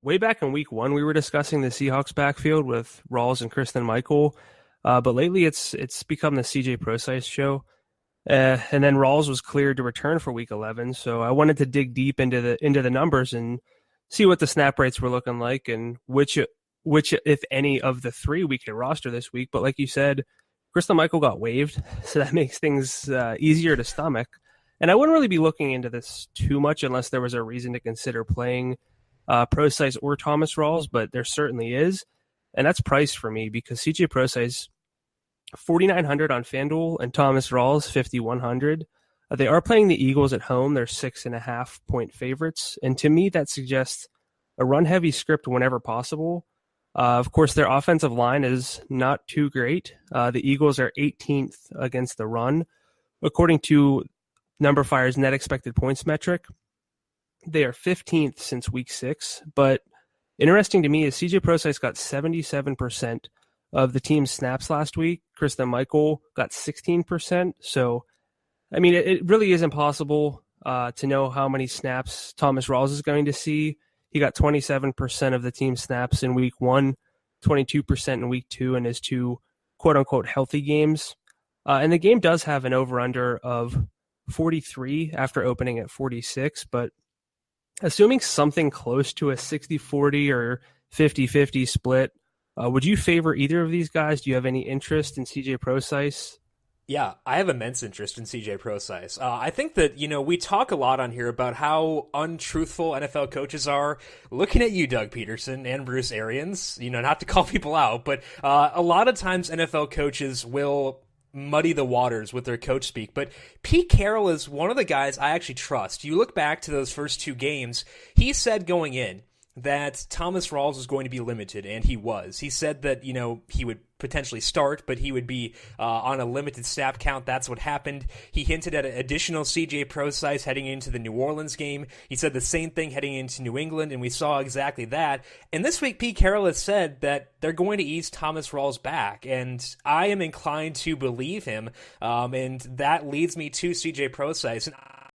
way back in week one, we were discussing the Seahawks backfield with Rawls and Kristen Michael. But lately it's become the CJ Prosise show. And then Rawls was cleared to return for week 11. So I wanted to dig deep into the numbers and see what the snap rates were looking like and which, if any, of the three we could roster this week. But like you said, Kristen Michael got waived, so that makes things easier to stomach. And I wouldn't really be looking into this too much unless there was a reason to consider playing Prosise or Thomas Rawls, but there certainly is. And that's price for me because CJ Prosise 4,900 on FanDuel and Thomas Rawls 5,100. They are playing the Eagles at home. They're 6.5-point favorites. And to me, that suggests a run-heavy script whenever possible. Of course, their offensive line is not too great. The Eagles are 18th against the run. According to numberFire's net expected points metric, they are 15th since week 6. But interesting to me is CJ Prosise got 77% of the team's snaps last week. Kristen Michael got 16%. So, I mean, it really is impossible to know how many snaps Thomas Rawls is going to see. He got 27% of the team's snaps in week 1, 22% in week 2 in his two quote-unquote healthy games. And the game does have an over-under of 43 after opening at 46, but assuming something close to a 60-40 or 50-50 split, would you favor either of these guys? Do you have any interest in CJ Prosise? Yeah, I have immense interest in CJ Prosise. I think that, we talk a lot on here about how untruthful NFL coaches are. Looking at you, Doug Peterson and Bruce Arians, not to call people out, but a lot of times NFL coaches will muddy the waters with their coach speak. But Pete Carroll is one of the guys I actually trust. You look back to those first two games, he said going in that Thomas Rawls was going to be limited, and he was. He said that, he would potentially start, but he would be on a limited snap count. That's what happened. He hinted at additional CJ Prosise heading into the New Orleans game. He said the same thing heading into New England, and we saw exactly that. And this week, Pete Carroll has said that they're going to ease Thomas Rawls back, and I am inclined to believe him, and that leads me to CJ Prosise. And